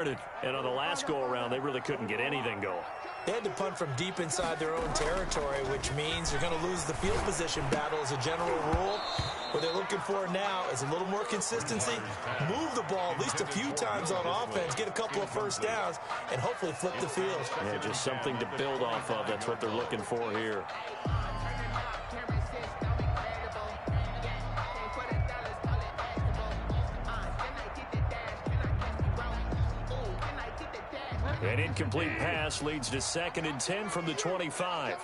And on the last go-around, they really couldn't get anything going. They had to punt from deep inside their own territory, which means they're going to lose the field position battle as a general rule. What they're looking for now is a little more consistency, move the ball at least a few times on offense, get a couple of first downs, and hopefully flip the field. Yeah, just something to build off of. That's what they're looking for here. An incomplete pass leads to 2nd and 10 from the 25.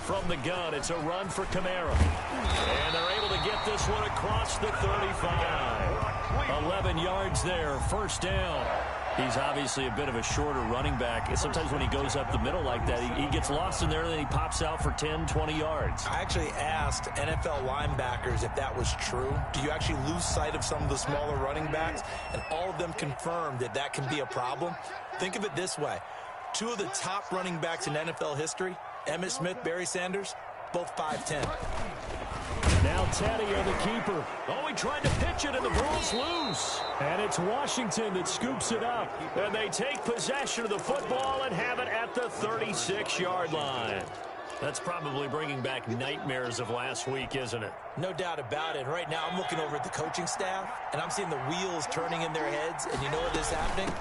From the gun, it's a run for Kamara. And they're able to get this one across the 35. 11 yards there, first down. He's obviously a bit of a shorter running back. And sometimes when he goes up the middle like that, he gets lost in there, and then he pops out for 10, 20 yards. I actually asked NFL linebackers if that was true. Do you actually lose sight of some of the smaller running backs? And all of them confirmed that that can be a problem. Think of it this way. 2 of the top running backs in NFL history, Emmitt Smith, Barry Sanders, both 5'10". Now Teddy on the keeper. Oh, he tried to pitch it, and the ball's loose. And it's Washington that scoops it up. And they take possession of the football and have it at the 36-yard line. That's probably bringing back nightmares of last week, isn't it? No doubt about it. Right now, I'm looking over at the coaching staff, and I'm seeing the wheels turning in their heads. And you know what is happening?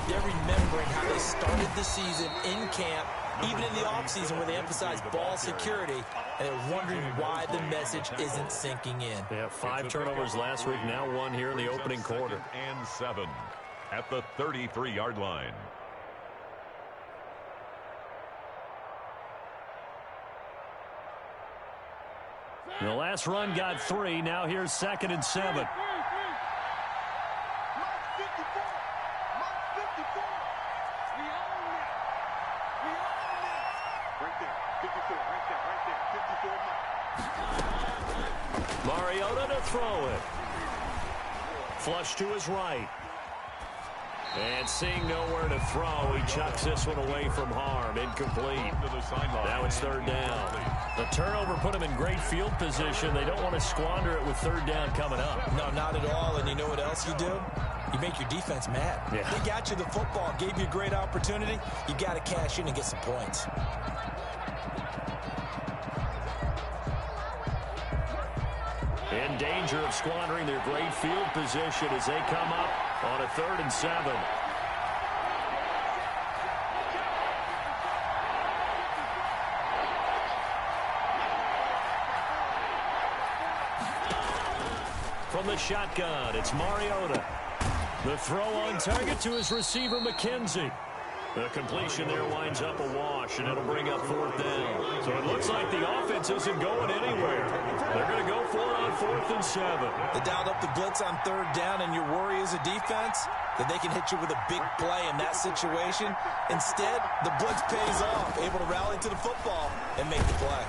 They're remembering how they started the season in camp, even in the offseason where they emphasized ball security, and they're wondering why the message isn't sinking in. They have 5 turnovers last week, now 1 here in the opening quarter. And 7 at the 33-yard line. The last run got 3. Now here's 2nd and 7. Mariota to throw it. Flush to his right. And seeing nowhere to throw, he chucks this one away from harm. Incomplete. Now it's 3rd down. The turnover put him in great field position. They don't want to squander it with 3rd down coming up. No, not at all. And you know what else you do? You make your defense mad. Yeah. They got you the football, gave you a great opportunity. You got to cash in and get some points. In danger of squandering their great field position as they come up on a 3rd and 7. From the shotgun, it's Mariota. The throw on target to his receiver, McKenzie. The completion there winds up a wash, and it'll bring up 4th down. So it looks like the offense isn't going anywhere. They're going to go for it on 4th and 7. They dialed up the blitz on 3rd down, and your worry as a defense that they can hit you with a big play in that situation. Instead, the blitz pays off, able to rally to the football and make the play.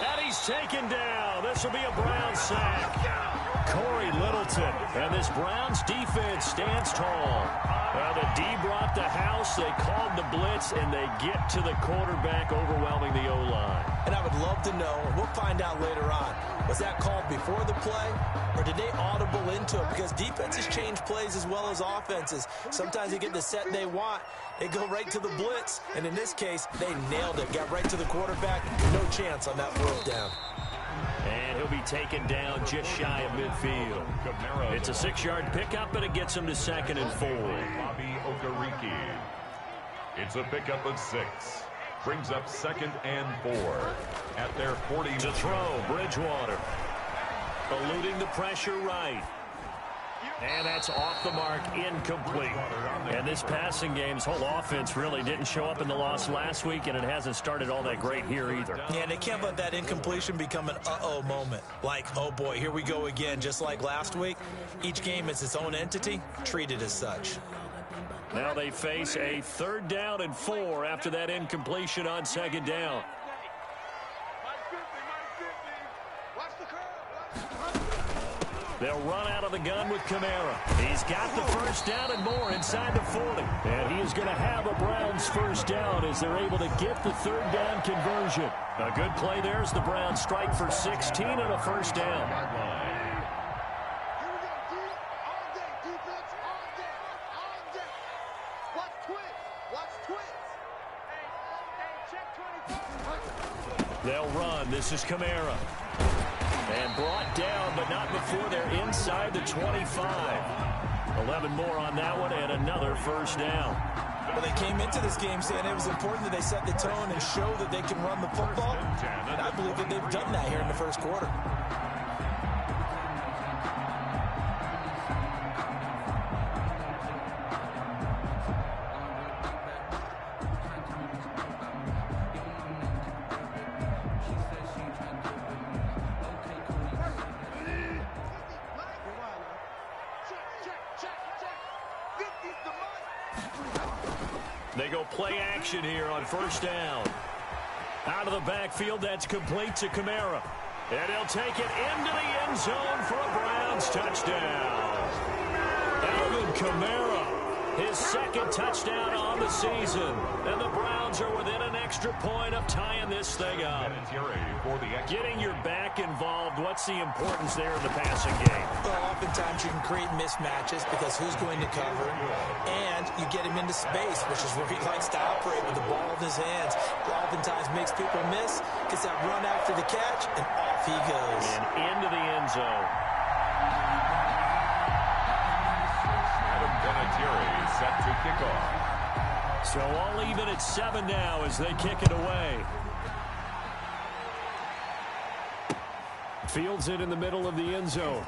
And he's taken down. This will be a Browns sack. Corey Littleton, and this Browns defense stands tall. Well, the D brought the house, they called the blitz, and they get to the quarterback, overwhelming the O-line. And I would love to know, and we'll find out later on, was that called before the play, or did they audible into it? Because defenses change plays as well as offenses. Sometimes they get the set they want, they go right to the blitz, and in this case, they nailed it, got right to the quarterback, no chance on that 4th down. And he'll be taken down just shy of midfield. It's a 6-yard pickup, and it gets him to 2nd and 4. Bobby Okereke. It's a pickup of 6. Brings up 2nd and 4 at their 40. To throw, Bridgewater. Eluding the pressure right. And that's off the mark, incomplete. And this passing game's whole offense really didn't show up in the loss last week, and it hasn't started all that great here either. Yeah, and they can't let that incompletion become an uh-oh moment. Like, oh boy, here we go again, just like last week. Each game is its own entity, treated as such. Now they face a 3rd down and 4 after that incompletion on 2nd down. They'll run out of the gun with Kamara. He's got the 1st down and more inside the 40. And he is going to have a Browns 1st down as they're able to get the 3rd down conversion. A good play there as the Browns strike for 16 and a 1st down. They'll run. This is Kamara. And brought down, but not before they're inside the 25. 11 more on that one and another first down. Well, they came into this game saying it was important that they set the tone and show that they can run the football. And I believe that they've done that here in the first quarter. They go play action here on first down. Out of the backfield, that's complete to Kamara. And he'll take it into the end zone for a Browns touchdown. Alvin Kamara, his second touchdown on the season. And the Browns are within an extra point of tying this thing up. Getting your back involved, what's the importance there in the passing game? Well, oftentimes you can create mismatches because who's going to cover, and you get him into space, which is where he likes to operate with the ball in his hands. Oftentimes makes people miss, gets that run after the catch, and off he goes. And into the end zone. Adam Vinatieri set to kick off. So all even at 7 now as they kick it away. Fields it in the middle of the end zone.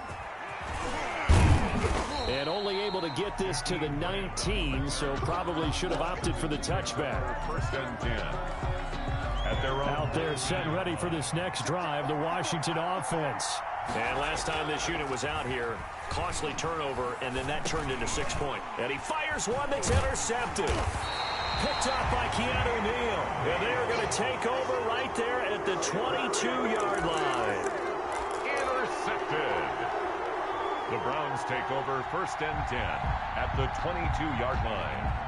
And only able to get this to the 19, so probably should have opted for the touchback. First and 10. At their own. Out there set and ready for this next drive, the Washington offense. And last time this unit was out here, costly turnover, and then that turned into 6 points. And he fires one that's intercepted. Picked up by Keanu Neal. And they're going to take over right there at the 22-yard line. Intercepted. The Browns take over first and 10 at the 22-yard line.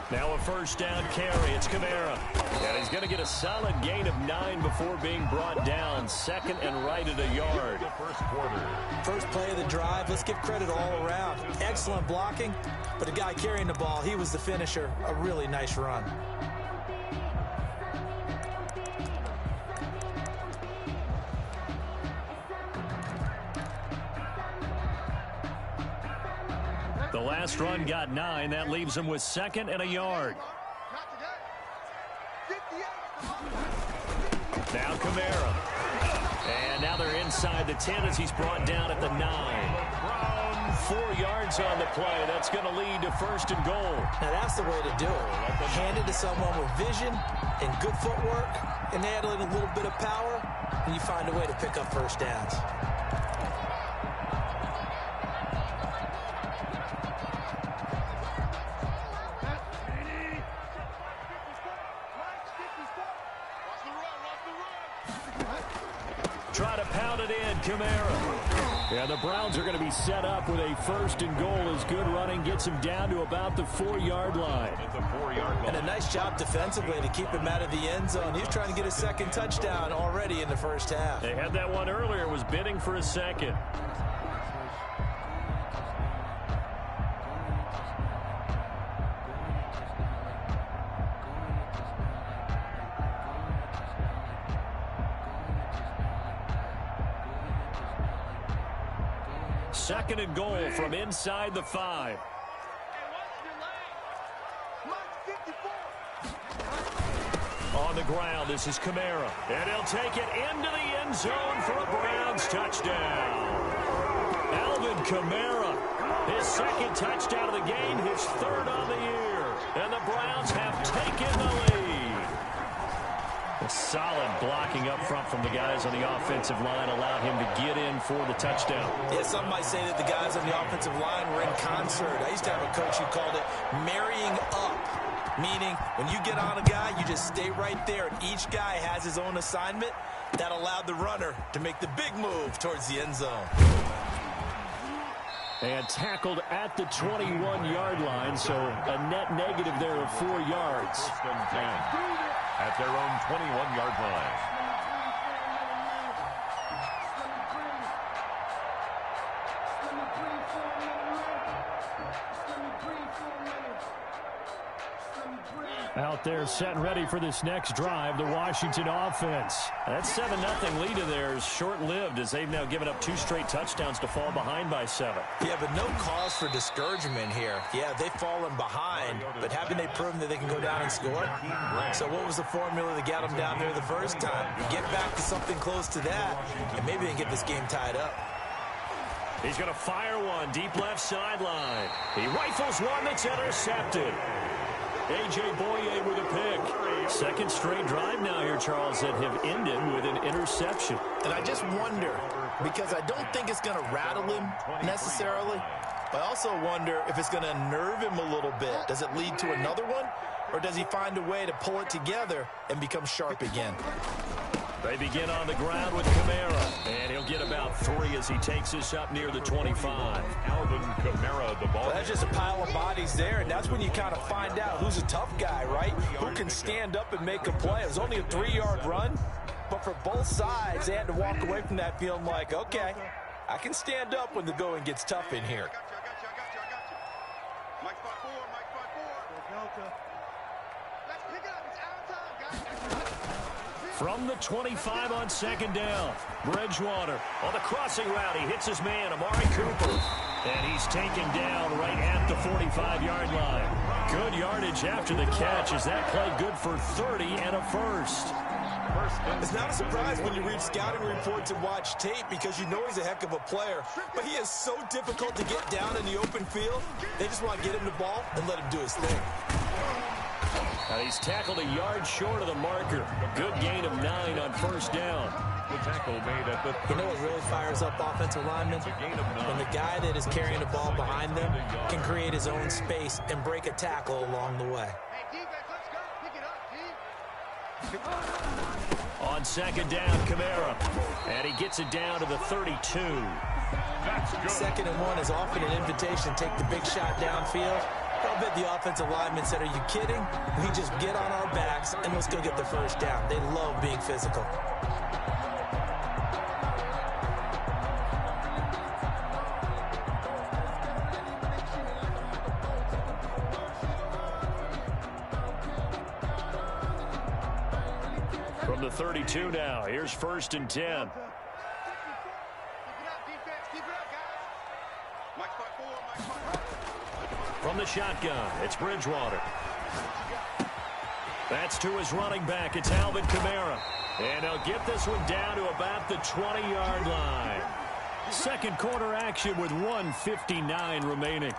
Now a first down carry. It's Kamara. And he's going to get a solid gain of 9 before being brought down. Second and right at a yard. First quarter. First play of the drive. Let's give credit all around. Excellent blocking, but the guy carrying the ball, he was the finisher. A really nice run. The last run got 9. That leaves him with second and a yard. Now Kamara. And now they're inside the 10 as he's brought down at the 9. 4 yards on the play. That's going to lead to first and goal. Now that's the way to do it. Hand it to someone with vision and good footwork, and add in a little bit of power, and you find a way to pick up first downs. Try to pound it in, Kamara. Yeah, the Browns are going to be set up with a first and goal as good running gets him down to about the 4-yard line. And a nice job defensively to keep him out of the end zone. He was trying to get a second touchdown already in the first half. They had that one earlier, was bidding for a second. Second and goal from inside the 5. On the ground, this is Kamara. And he'll take it into the end zone for a Browns touchdown. Alvin Kamara, his second touchdown of the game, his third on the year. And the Browns have taken the lead. Solid blocking up front from the guys on the offensive line allowed him to get in for the touchdown. Yeah, some might say that the guys on the offensive line were in concert. I used to have a coach who called it marrying up, meaning when you get on a guy, you just stay right there, and each guy has his own assignment. That allowed the runner to make the big move towards the end zone. And tackled at the 21-yard line, so a net negative there of 4 yards. At their own 21-yard line. Out there set and ready for this next drive, the Washington offense. That 7-0 lead of theirs short-lived as they've now given up 2 straight touchdowns to fall behind by 7. Yeah, but no cause for discouragement here. Yeah, they've fallen behind, but haven't they proven that they can go down and score? So what was the formula that got them down there the first time? Get back to something close to that, and maybe they can get this game tied up. He's going to fire one deep left sideline. He rifles one that's intercepted. A.J. Boye with a pick. Second straight drive now here, Charles, that have ended with an interception. And I just wonder, because I don't think it's going to rattle him necessarily, but I also wonder if it's going to unnerve him a little bit. Does it lead to another one, or does he find a way to pull it together and become sharp again? They begin on the ground with Kamara, and he'll get about 3 as he takes this up near the 25. Alvin Kamara, the ball. Well, that's just a pile of bodies there, and that's when you kind of find out who's a tough guy, right? Who can stand up and make a play. It was only a 3-yard run, but for both sides, they had to walk away from that feeling like, okay, I can stand up when the going gets tough in here. From the 25 on second down, Bridgewater on the crossing route. He hits his man, Amari Cooper. And he's taken down right at the 45-yard line. Good yardage after the catch. Is that play good for 30 and a first? It's not a surprise when you read scouting reports and watch tape because you know he's a heck of a player. But he is so difficult to get down in the open field. They just want to get him the ball and let him do his thing. Now he's tackled a yard short of the marker. Good gain of 9 on first down. The tackle made at the 30. You know what really fires up offensive linemen? When the guy that is carrying the ball behind them can create his own space and break a tackle along the way. On second down, Kamara. And he gets it down to the 32. Second and 1 is often an invitation to take the big shot downfield. I'll bet the offensive linemen said, are you kidding? We just get on our backs and let's go get the first down. They love being physical. From the 32 now, here's first and 10. From the shotgun, it's Bridgewater. That's to his running back. It's Alvin Kamara. And he'll get this one down to about the 20-yard line. Second quarter action with 1:59 remaining.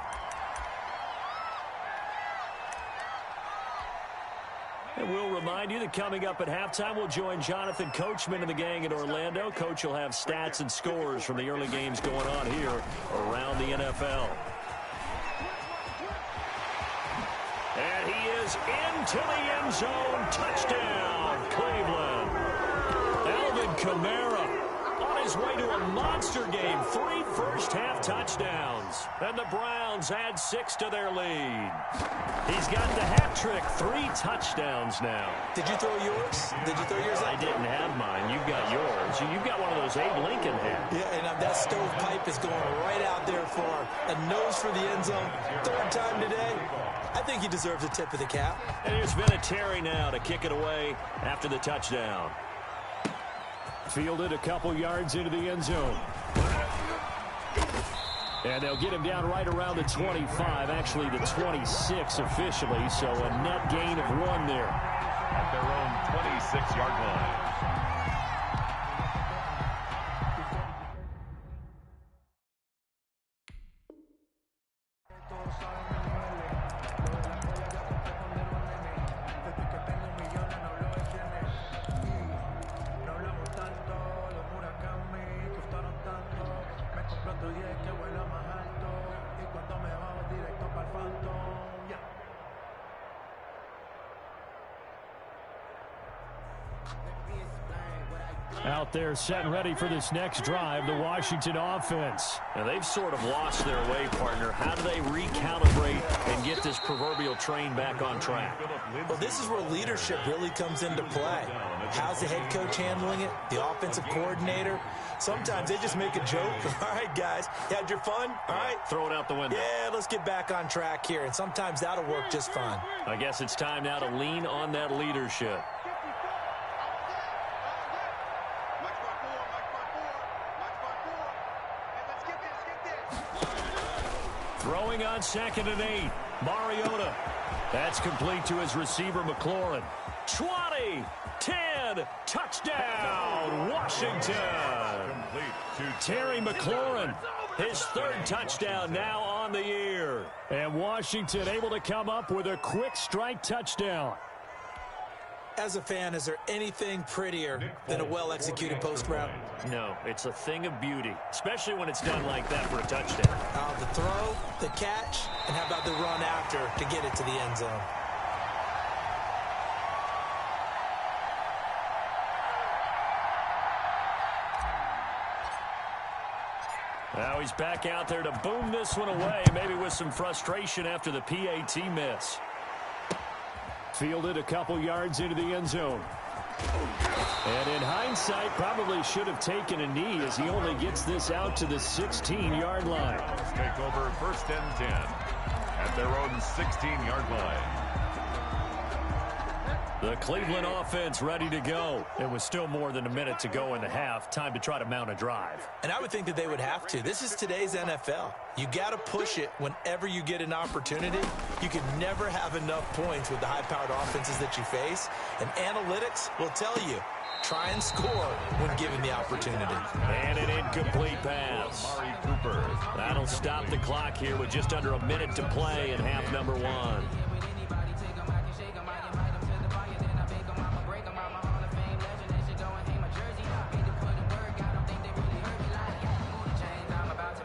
And we'll remind you that coming up at halftime, we'll join Jonathan Coachman and the gang in Orlando. Coach will have stats and scores from the early games going on here around the NFL. And he is into the end zone. Touchdown, Cleveland. Alvin Kamara on his way to a monster game. 3 first-half touchdowns. And the Browns add 6 to their lead. He's got the hat trick. 3 touchdowns now. Did you throw yours? Did you throw yours? I didn't have mine. You've got yours. You've got one of those Abe Lincoln hats. Yeah, and that stovepipe is going right out there for a nose for the end zone. 3rd time today. I think he deserves a tip of the cap. And here's Vinatieri now to kick it away after the touchdown. Fielded a couple yards into the end zone. And they'll get him down right around the 25, actually the 26 officially, so a net gain of 1 there. At their own 26-yard line. Out there set and ready for this next drive, the Washington offense. Now they've sort of lost their way, partner. How do they recalibrate and get this proverbial train back on track? Well, this is where leadership really comes into play. How's the head coach handling it? The offensive coordinator? Sometimes they just make a joke. All right, guys, you had your fun? All right. Throw it out the window. Yeah, let's get back on track here. And sometimes that'll work just fine. I guess it's time now to lean on that leadership. Throwing on 2nd and 8. Mariota. That's complete to his receiver, McLaurin. 20, 10, touchdown, Washington. Terry McLaurin, his 3rd touchdown now on the year. And Washington able to come up with a quick strike touchdown. As a fan, is there anything prettier than a well-executed post route? No, it's a thing of beauty, especially when it's done like that for a touchdown. The throw, the catch, and how about the run after to get it to the end zone? Now he's back out there to boom this one away, maybe with some frustration after the PAT miss. Fielded a couple yards into the end zone. And in hindsight, probably should have taken a knee as he only gets this out to the 16-yard line. Take over 1st and 10 at their own 16-yard line. The Cleveland offense ready to go. It was still more than a minute to go in the half. Time to try to mount a drive. And I would think that they would have to. This is today's NFL. You got to push it whenever you get an opportunity. You can never have enough points with the high-powered offenses that you face. And analytics will tell you, try and score when given the opportunity. And an incomplete pass. Amari Cooper. That'll stop the clock here with just under a minute to play in half number 1.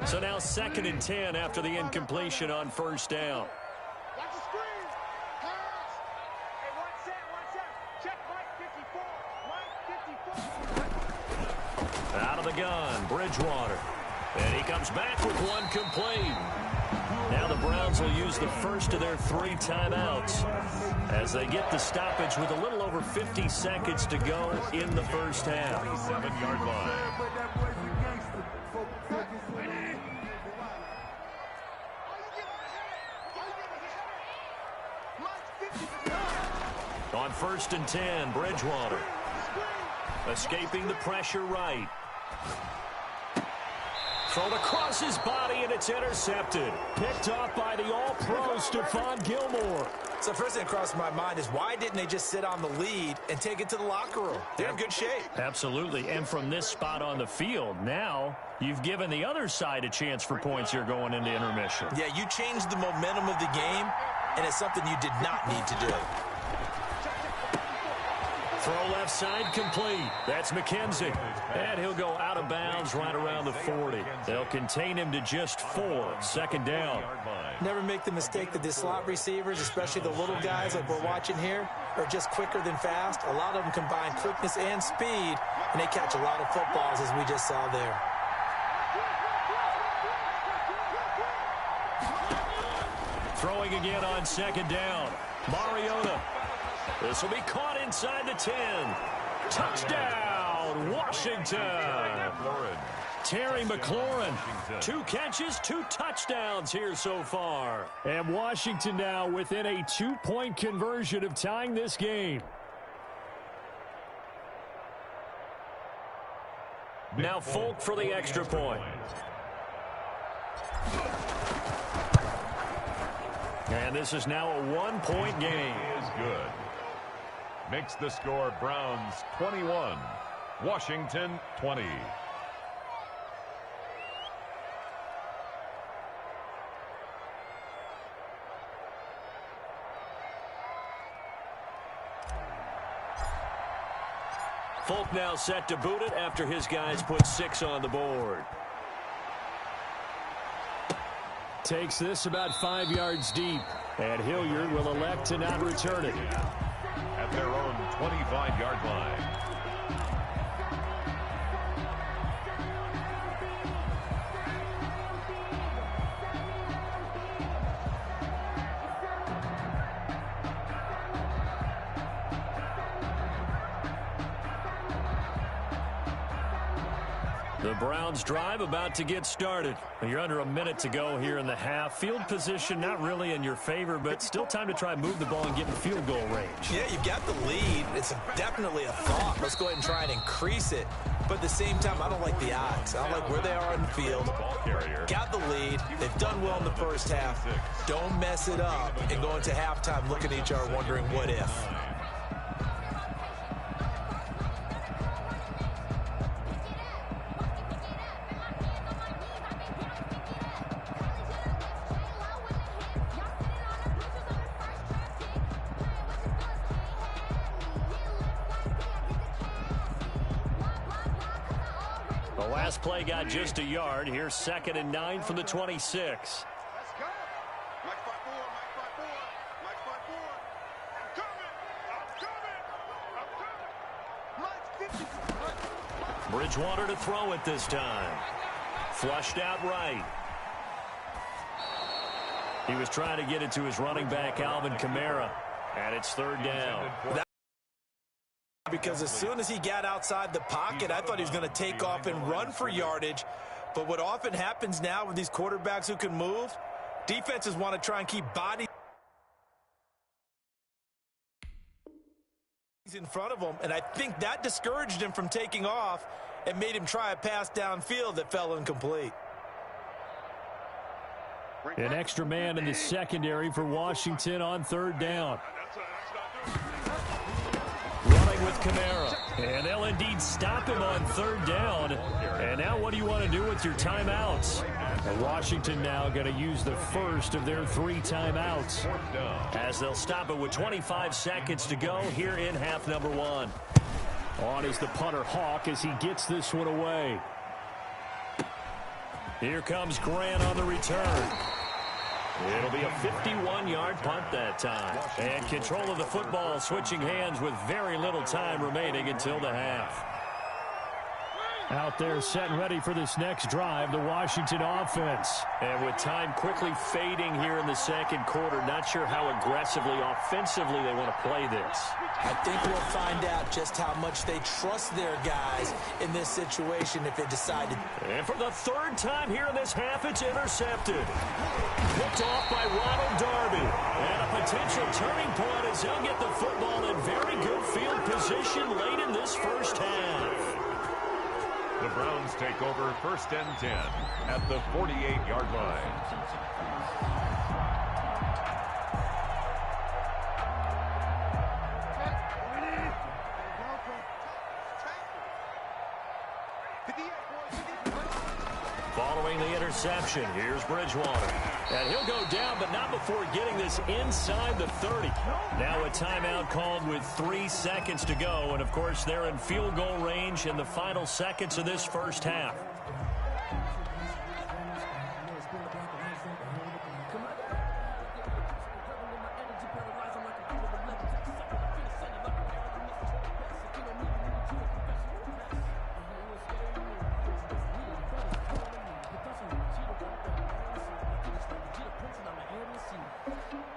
So now 2nd and 10 after the incompletion on 1st down. Out of the gun, Bridgewater. And he comes back with one complete. Now the Browns will use the first of their 3 timeouts as they get the stoppage with a little over 50 seconds to go in the first half. 7-yard line. On 1st and 10, Bridgewater. Escaping the pressure right. Thrown across his body, and it's intercepted. Picked off by the all-pro Stephon Gilmore. So first thing that crossed my mind is why didn't they just sit on the lead and take it to the locker room? They're in good shape. Absolutely. And from this spot on the field, now you've given the other side a chance for points here going into intermission. Yeah, you changed the momentum of the game, and it's something you did not need to do. Throw left side complete. That's McKenzie. And he'll go out of bounds right around the 40. They'll contain him to just 4. 2nd down. Never make the mistake that the slot receivers, especially the little guys like we're watching here, are just quicker than fast. A lot of them combine quickness and speed, and they catch a lot of footballs, as we just saw there. Throwing again on 2nd down. Mariota. This will be caught inside the 10. Touchdown, Washington. Terry McLaurin. 2 catches, 2 touchdowns here so far. And Washington now within a 2-point conversion of tying this game. Now Folk for the extra point. And this is now a 1-point game. Is good. Makes the score Browns 21, Washington 20. Folk now set to boot it after his guys put 6 on the board. Takes this about 5 yards deep, and Hilliard will elect to not return it. At their own 25-yard line. The Browns drive about to get started. You're under a minute to go here in the half. Field position not really in your favor, but still time to try and move the ball and get in field goal range. Yeah, you've got the lead. It's definitely a thought. Let's go ahead and try and increase it. But at the same time, I don't like the odds. I don't like where they are in the field. Got the lead. They've done well in the first half. Don't mess it up and go into halftime looking at each other wondering what if. The last play got just a yard. Here's 2nd and 9 from the 26. Bridgewater to throw it this time. Flushed out right. He was trying to get it to his running back, Alvin Kamara, and it's 3rd down. Because as soon as he got outside the pocket, I thought he was going to take off and run for yardage. But what often happens now with these quarterbacks who can move, defenses want to try and keep bodies in front of him. And I think that discouraged him from taking off and made him try a pass downfield that fell incomplete. An extra man in the secondary for Washington on 3rd down. Running with Kamara. And they'll indeed stop him on 3rd down. And now what do you want to do with your timeouts? And Washington now going to use the first of their 3 timeouts, as they'll stop it with 25 seconds to go here in half number 1. On is the punter Hawk as he gets this one away. Here comes Grant on the return. It'll be a 51-yard punt that time. And control of the football switching hands with very little time remaining until the half. Out there set and ready for this next drive, the Washington offense. And with time quickly fading here in the 2nd quarter, not sure how aggressively, offensively they want to play this. I think we'll find out just how much they trust their guys in this situation if they decide to. And for the 3rd time here in this half, it's intercepted. Picked off by Ronald Darby. And a potential turning point as he'll get the football in very good field position late in this first half. The Browns take over 1st and 10 at the 48-yard line. Following the interception, here's Bridgewater. And he'll go down, but not before getting this inside the 30. Now a timeout called with 3 seconds to go. And, of course, they're in field goal range in the final seconds of this first half.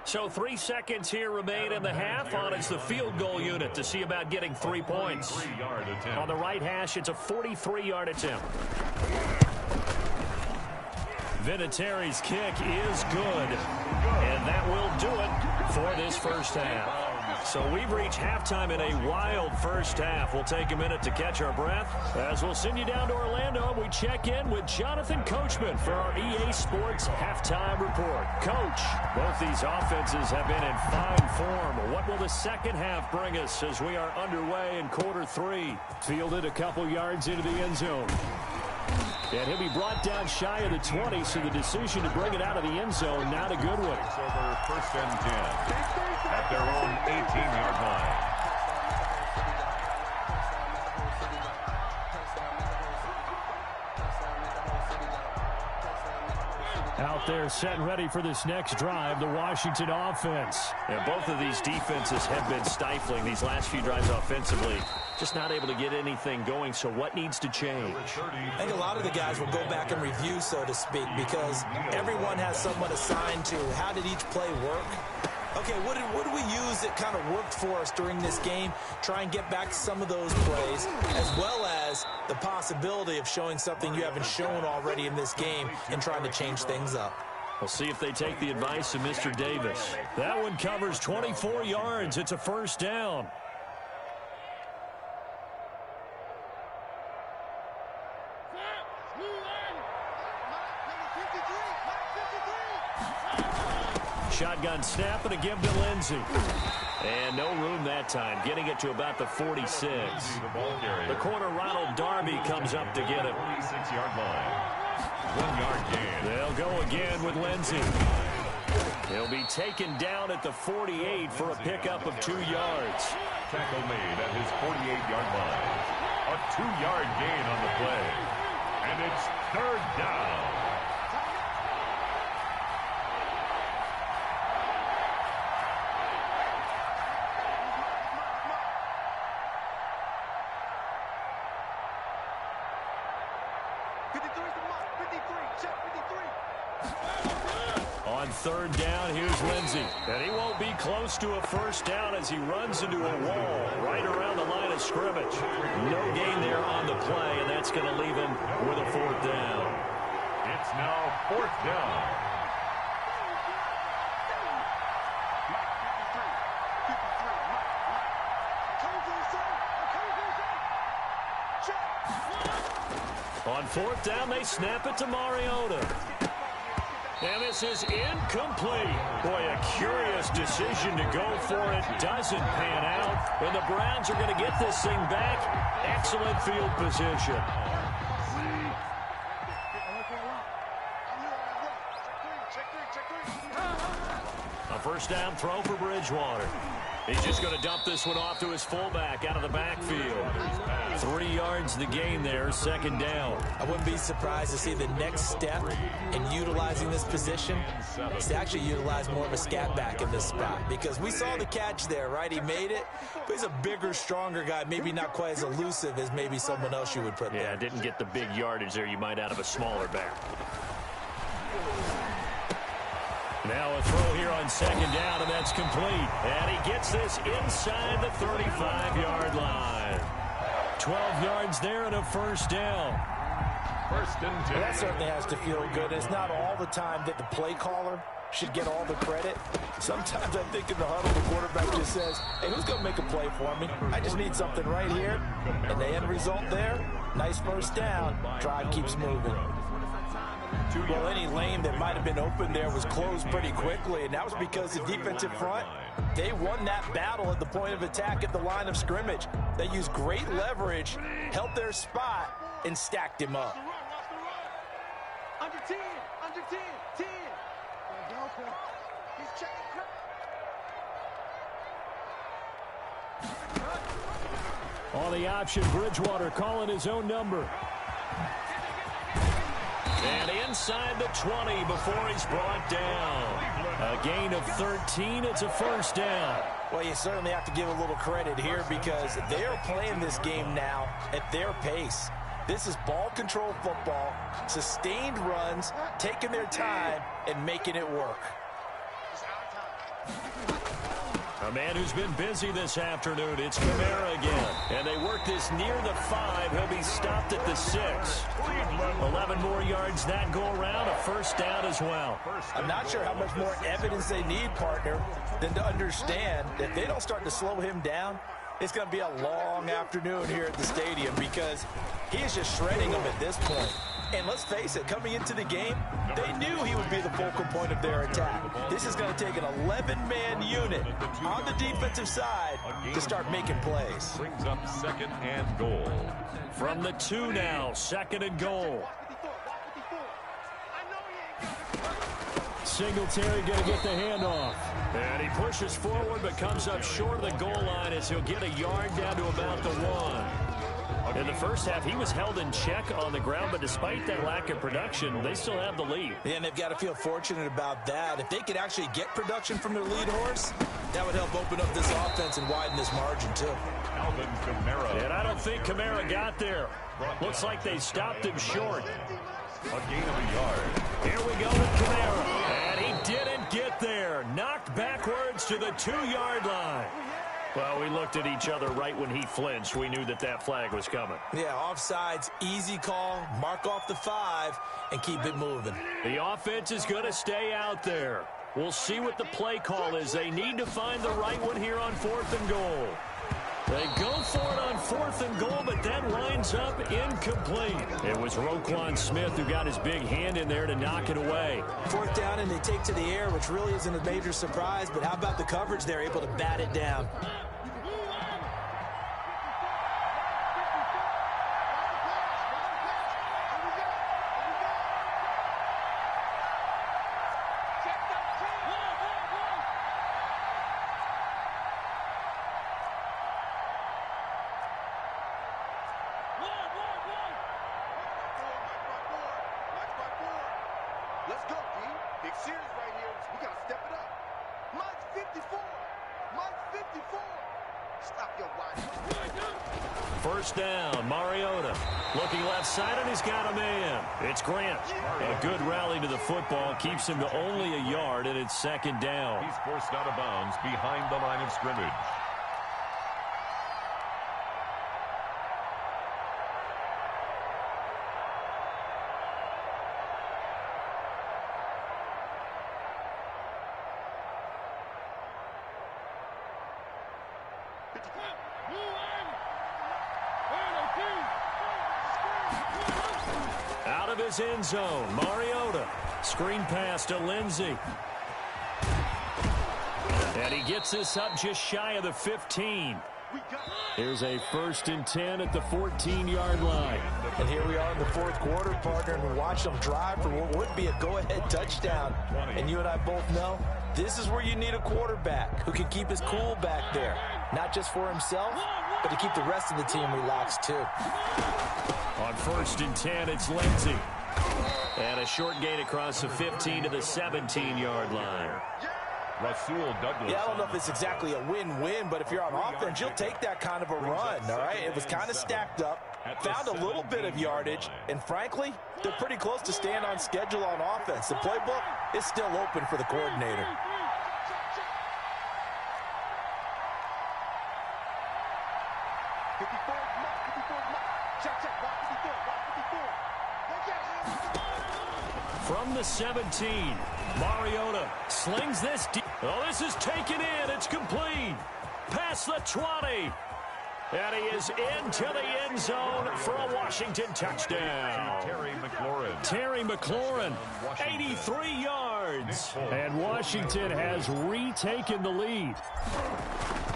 So 3 seconds here remain in the half. On it's the field goal unit to see about getting 3 points. On the right hash, it's a 43-yard attempt. Vinatieri's kick is good. And that will do it for this first half. So we've reached halftime in a wild first half. We'll take a minute to catch our breath as we'll send you down to Orlando and we check in with Jonathan Coachman for our EA Sports Halftime Report. Coach, both these offenses have been in fine form. What will the second half bring us as we are underway in quarter 3? Fielded a couple yards into the end zone. And he'll be brought down shy of the 20, so the decision to bring it out of the end zone, not a good one. It's over 1st and 10 at their own 18-yard line. Out there set and ready for this next drive, the Washington offense. And both of these defenses have been stifling these last few drives offensively. Just not able to get anything going, so what needs to change? I think a lot of the guys will go back and review, so to speak, because everyone has someone assigned to how did each play work. Okay, what did we use that kind of worked for us during this game? Try and get back to some of those plays, as well as the possibility of showing something you haven't shown already in this game and trying to change things up. We'll see if they take the advice of Mr. Davis. That one covers 24 yards. It's a first down. Shotgun snap and again to Lindsey. And no room that time, getting it to about the 46. The corner, Ronald Darby, comes up to get it. 46-yard line. 1 yard gain. They'll go again with Lindsey. He'll be taken down at the 48 for a pickup of 2 yards. Tackle made at his 48-yard line. A 2-yard gain on the play. And it's third down. On third down, here's Lindsey. And he won't be close to a first down as he runs into a wall right around the line of scrimmage. No gain there on the play, and that's going to leave him with a fourth down. It's now fourth down. On fourth down, they snap it to Mariota. And this is incomplete. Boy, a curious decision to go for it. Doesn't pan out. And the Browns are going to get this thing back. Excellent field position. A first down throw for Bridgewater. He's just going to dump this one off to his fullback out of the backfield. 3 yards the gain there, second down. I wouldn't be surprised to see the next step in utilizing this position is to actually utilize more of a scat back in this spot, because we saw the catch there, right? He made it, but he's a bigger, stronger guy, maybe not quite as elusive as maybe someone else you would put there. Yeah, didn't get the big yardage there you might out of a smaller back. Now a throw here on second down, and that's complete. And he gets this inside the 35-yard line. 12 yards there and a first down. First and 10. That certainly has to feel good. It's not all the time that the play caller should get all the credit. Sometimes I think in the huddle, the quarterback just says, hey, who's going to make a play for me? I just need something right here. And the end result there, nice first down. Drive keeps moving. Well, any lane that might have been open there was closed pretty quickly, and that was because the defensive front, they won that battle at the point of attack at the line of scrimmage. They used great leverage, held their spot, and stacked him up. Under 10, 10. He's checking. On the option, Bridgewater calling his own number. And inside the 20 before he's brought down. A gain of 13. It's a first down. Well, you certainly have to give a little credit here because they're playing this game now at their pace. This is ball control football, sustained runs, taking their time, and making it work. A man who's been busy this afternoon, it's Kamara again. And they work this near the 5. He'll be stopped at the 6. 11 more yards that go around, a first down as well. I'm not sure how much more evidence they need, partner, than to understand that if they don't start to slow him down, it's going to be a long afternoon here at the stadium because he is just shredding them at this point. And let's face it, coming into the game, they knew he would be the focal point of their attack. This is going to take an 11-man unit on the defensive side to start making plays. Brings up second and goal. From the 2 now, second and goal. Singletary going to get the handoff. And he pushes forward but comes up short of the goal line as he'll get a yard down to about the 1. In the first half, he was held in check on the ground, but despite that lack of production, they still have the lead. Yeah, and they've got to feel fortunate about that. If they could actually get production from their lead horse, that would help open up this offense and widen this margin, too. Alvin Kamara. And I don't think Kamara got there. Looks like they stopped him short. A gain of a yard. Here we go with Kamara. And he didn't get there. knocked backwards to the 2-yard line. Well, we looked at each other right when he flinched. We knew that that flag was coming. Yeah, offsides, easy call, mark off the 5, and keep it moving. The offense is going to stay out there. We'll see what the play call is. They need to find the right one here on 4th and goal. They go for it on 4th and goal, but that lines up incomplete. It was Roquan Smith who got his big hand in there to knock it away. 4th down, and they take to the air, which really isn't a major surprise, but how about the coverage? They're able to bat it down. Let's go, D. Big series right here. We got to step it up. Mike 54. Mike 54. Stop your whine. 1st down, Mariota. Looking left side, and he's got a man. It's Grant. A good rally to the football keeps him to only a yard, and it's 2nd down. He's forced out of bounds behind the line of scrimmage. Out of his end zone, Mariota. Screen pass to Lindsey. And he gets this up just shy of the 15. Here's a 1st and 10 at the 14-yard line. And here we are in the 4th quarter, partner, and we watch them drive for what would be a go-ahead touchdown. And you and I both know this is where you need a quarterback who can keep his cool back there. Not just for himself, but to keep the rest of the team relaxed, too. On 1st and 10, it's Lindsey. And a short gain across the 15 to the 17-yard line. Rasul Douglas. Yeah, I don't know if it's exactly a win-win, but if you're on offense, you'll take that kind of a run, all right? It was kind of stacked up, found a little bit of yardage, and frankly, they're pretty close to staying on schedule on offense. The playbook is still open for the coordinator. From the 17, Mariota slings this deep. Oh, this is taken in. It's complete. Past the 20. And he is into the end zone for a Washington touchdown. Terry McLaurin, 83 yards. And Washington has retaken the lead.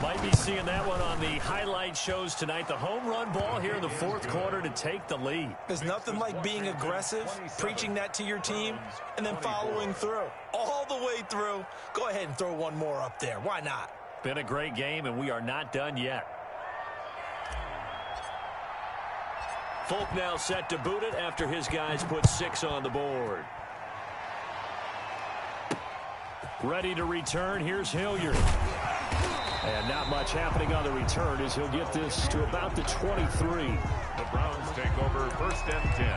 Might be seeing that one on the highlight shows tonight. The home run ball here in the 4th quarter to take the lead. There's nothing like being aggressive, preaching that to your team, and then following through. All the way through. Go ahead and throw one more up there. Why not? Been a great game, and we are not done yet. Folk now set to boot it after his guys put 6 on the board. Ready to return. Here's Hilliard. And not much happening on the return as he'll get this to about the 23. The Browns take over 1st and 10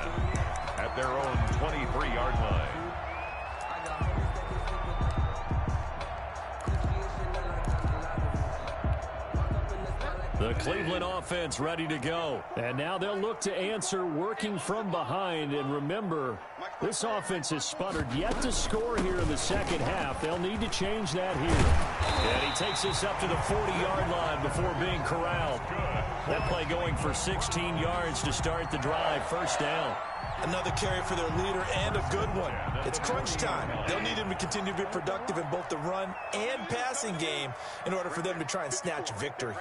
at their own 23-yard line. The Cleveland offense ready to go. And now they'll look to answer working from behind. And remember, this offense has sputtered yet to score here in the 2nd half. They'll need to change that here. And he takes this up to the 40-yard line before being corralled. That play going for 16 yards to start the drive. 1st down. Another carry for their leader and a good one. It's crunch time. They'll need him to continue to be productive in both the run and passing game in order for them to try and snatch a victory.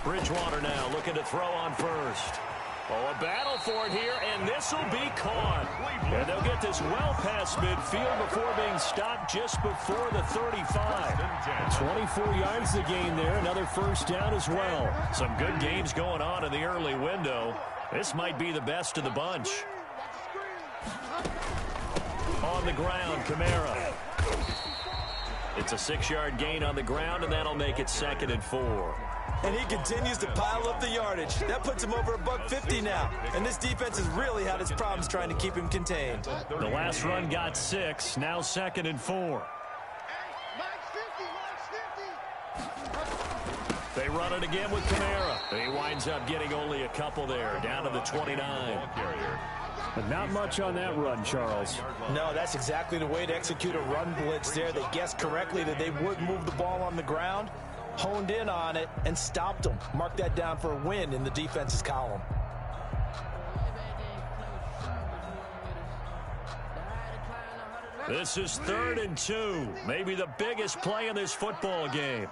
Bridgewater now looking to throw on 1st. Oh, a battle for it here, and this will be caught. And they'll get this well past midfield before being stopped just before the 35. 24 yards to gain there, another 1st down as well. Some good games going on in the early window. This might be the best of the bunch. On the ground, Kamara. It's a 6-yard gain on the ground, and that'll make it 2nd and 4. And he continues to pile up the yardage. That puts him over $150 now. And this defense has really had its problems trying to keep him contained. The last run got 6. Now 2nd and 4. They run it again with Kamara. He winds up getting only a couple there, down to the 29. But not much on that run, Charles. No, that's exactly the way to execute a run blitz there. They guessed correctly that they would move the ball on the ground, honed in on it, and stopped them. Mark that down for a win in the defense's column. This is 3rd and 2. Maybe the biggest play in this football game.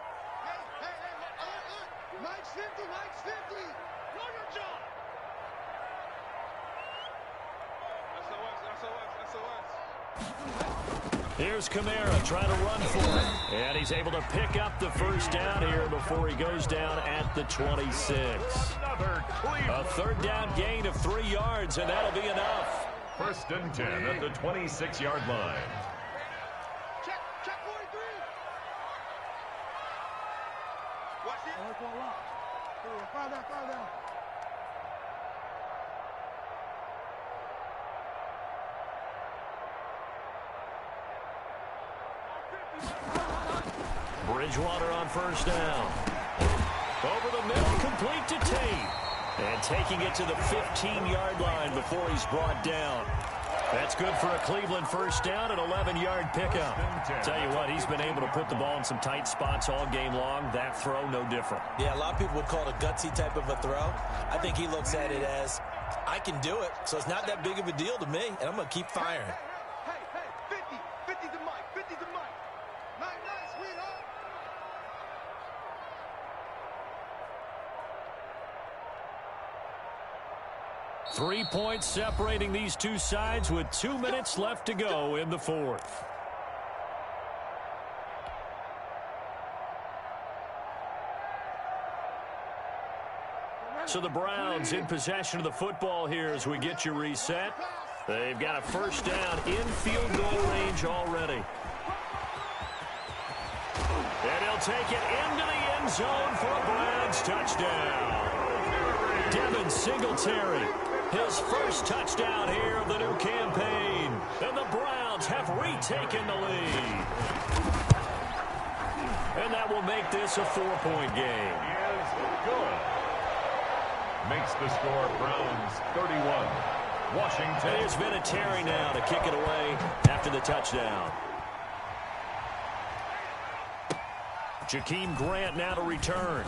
Here's Kamara trying to run for it. And he's able to pick up the first down here before he goes down at the 26. A 3rd down gain of 3 yards, and that'll be enough. 1st and 10 at the 26-yard line. Check 43. Watch it. Fall down. Bridgewater on 1st down. Over the middle, complete to Tate. And taking it to the 15-yard line before he's brought down. That's good for a Cleveland 1st down, an 11-yard pickup. Tell you what, he's been able to put the ball in some tight spots all game long. That throw, no different. Yeah, a lot of people would call it a gutsy type of a throw. I think he looks at it as, I can do it, so it's not that big of a deal to me, and I'm going to keep firing. Hey, 50 to Mike, 50 to Mike. Nice, sweetheart. 3 points separating these two sides with 2 minutes left to go in the 4th. So the Browns in possession of the football here as we get you reset. They've got a 1st down in field goal range already. And he'll take it into the end zone for a Browns touchdown. Devin Singletary, his 1st touchdown here of the new campaign. And the Browns have retaken the lead. And that will make this a 4-point game. He is good. Makes the score Browns 31. Washington. There's Vinatieri now to kick it away after the touchdown. Jakeem Grant now to return.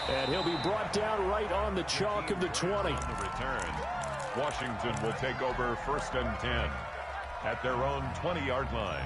And he'll be brought down right on the chalk of the 20. On the return, Washington will take over 1st and 10 at their own 20-yard line.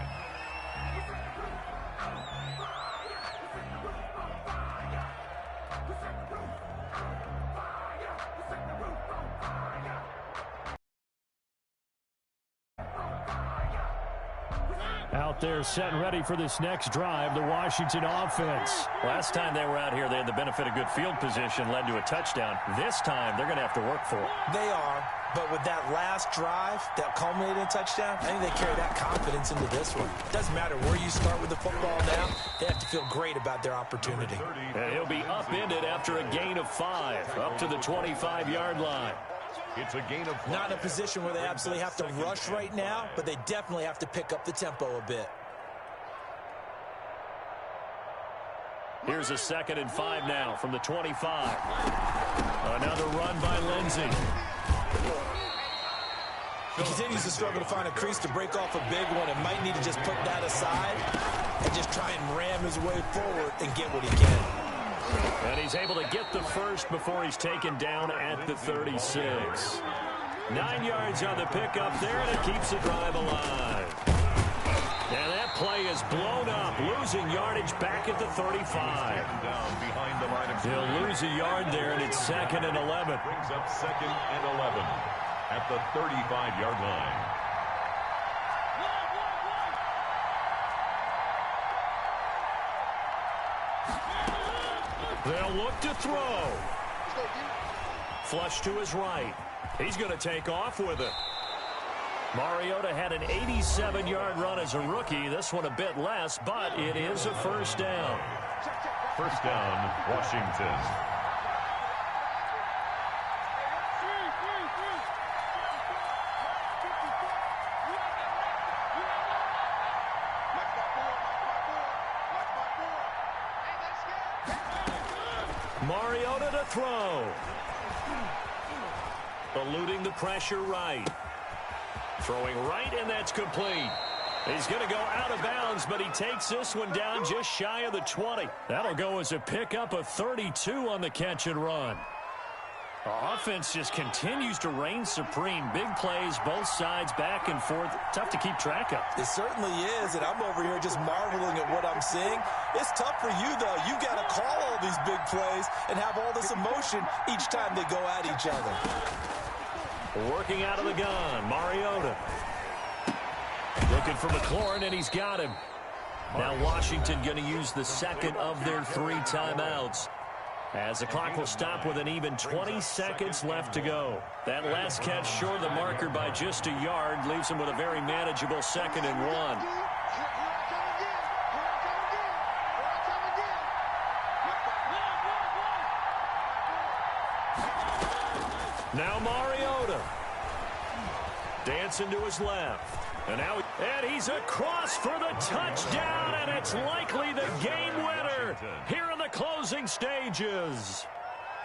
Out there set and ready for this next drive, the Washington offense. Last time they were out here, they had the benefit of good field position, led to a touchdown. This time, they're going to have to work for it. They are, but with that last drive, that culminating touchdown, I think they carry that confidence into this one. It doesn't matter where you start with the football now, they have to feel great about their opportunity. And he'll be upended after a gain of 5, up to the 25-yard line. It's a gain of 5. Not in a position where they absolutely have to rush right now, but they definitely have to pick up the tempo a bit. Here's a 2nd and 5 now from the 25. Another run by Lindsey. He continues to struggle to find a crease to break off a big one and might need to just put that aside and just try and ram his way forward and get what he can. And he's able to get the 1st before he's taken down at the 36. 9 yards on the pickup there, and it keeps the drive alive. And that play is blown up, losing yardage back at the 35. Down behind the line of scrimmage. He'll lose a yard there, and it's 2nd and 11. Brings up 2nd and 11 at the 35-yard line. They'll look to throw. Flush to his right. He's going to take off with it. Mariota had an 87-yard run as a rookie. This one a bit less, but it is a 1st down. First down, Washington. Mariota to throw. Eluding the pressure right. Throwing right, and that's complete. He's going to go out of bounds, but he takes this one down just shy of the 20. That'll go as a pickup of 32 on the catch and run. The offense just continues to reign supreme. Big plays, both sides, back and forth. Tough to keep track of. It certainly is, and I'm over here just marveling at what I'm seeing. It's tough for you, though. You've got to call all these big plays and have all this emotion each time they go at each other. Working out of the gun, Mariota. Looking for McLaurin, and he's got him. Now Washington going to use the second of their 3 timeouts, as the clock will stop with an even 20 seconds left to go. That last catch short of the marker by just a yard leaves him with a very manageable 2nd and 1. Now Mariota. Dancing to his left. And now he's across for the touchdown, and it's likely the game winner here in the closing stages.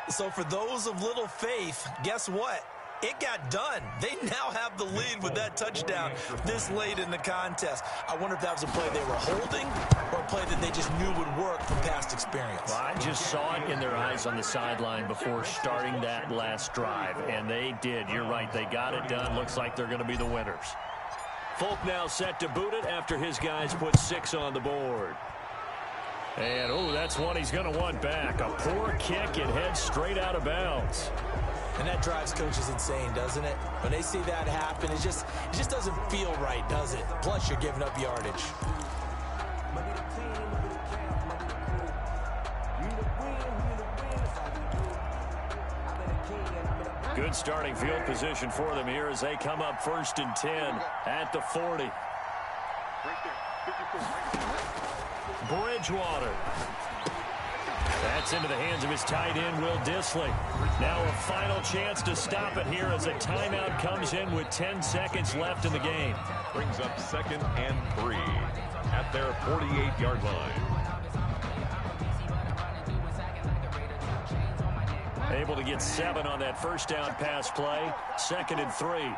So for those of little faith, guess what? It got done. They now have the lead with that touchdown this late in the contest. I wonder if that was a play they were holding or a play that they just knew would work from past experience. Well, I just saw it in their eyes on the sideline before starting that last drive, and they did. You're right. They got it done. Looks like they're going to be the winners. Folk now set to boot it after his guys put 6 on the board. And, oh, that's one he's going to want back. A poor kick and heads straight out of bounds. And that drives coaches insane, doesn't it? When they see that happen, it just doesn't feel right, does it? Plus, you're giving up yardage. Good starting field position for them here as they come up 1st and 10 at the 40. Bridgewater. That's into the hands of his tight end, Will Dissly. Now a final chance to stop it here as a timeout comes in with 10 seconds left in the game. Brings up 2nd and 3 at their 48-yard line. Able to get 7 on that first down pass play. 2nd and 3.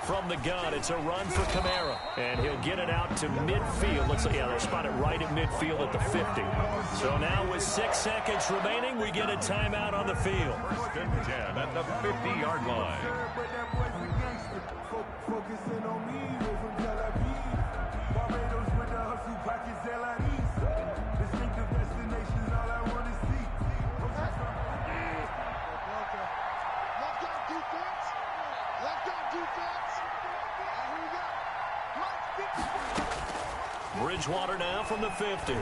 From the gun, it's a run for Kamara. And he'll get it out to midfield. Looks like, yeah, they'll spot it right at midfield at the 50. So now with 6 seconds remaining, we get a timeout on the field. 1st and 10 at the 50-yard line. Bridgewater now from the 50.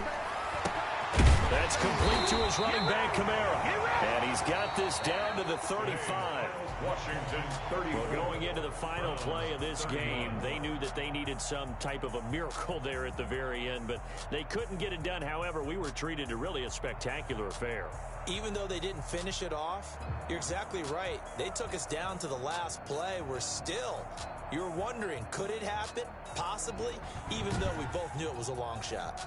That's complete to his running back, Kamara. And he's got this down to the 35. Washington's 30. Well, going into the final play of this game, they knew that they needed some type of a miracle there at the very end, but they couldn't get it done. However, we were treated to really a spectacular affair. Even though they didn't finish it off, you're exactly right. They took us down to the last play. We're still, you're wondering, could it happen? Possibly, even though we both knew it was a long shot.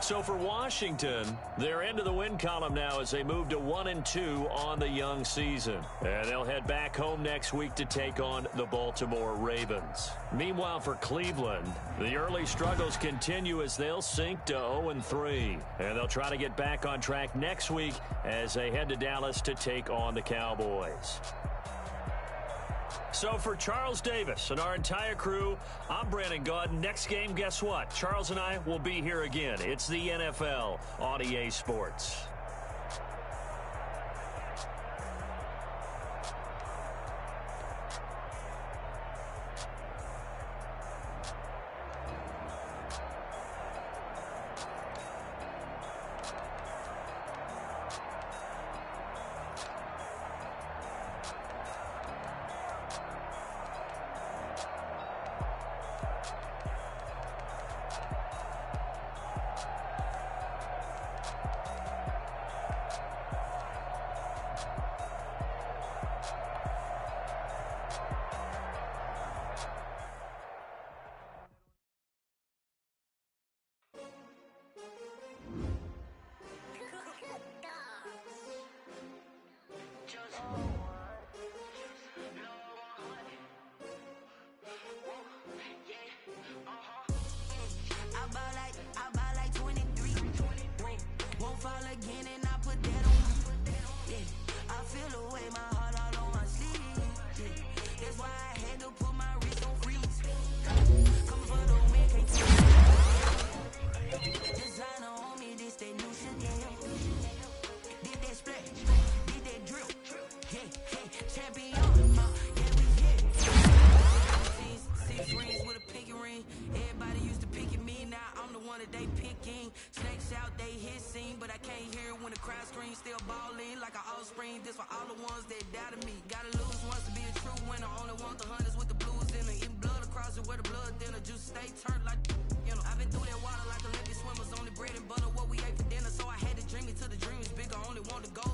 So for Washington, they're into the win column now as they move to 1-2 on the young season. And they'll head back home next week to take on the Baltimore Ravens. Meanwhile, for Cleveland, the early struggles continue as they'll sink to 0-3. And they'll try to get back on track next week as they head to Dallas to take on the Cowboys. So for Charles Davis and our entire crew, I'm Brandon Gaudin. Next game, guess what? Charles and I will be here again. It's the NFL on EA Sports. holiday picking. Snakes out, they hissing, but I can't hear when the crowd screams. Still balling like an offspring. This for all the ones that doubted me. Gotta lose once to be a true winner. Only want the hunters with the blues in it. Eating blood across it where the blood thinner. Juice stay turned like, you know. I've been through that water like Olympic swimmers. Only bread and butter what we ate for dinner. So I had to dream it till the dream is bigger. Only want to go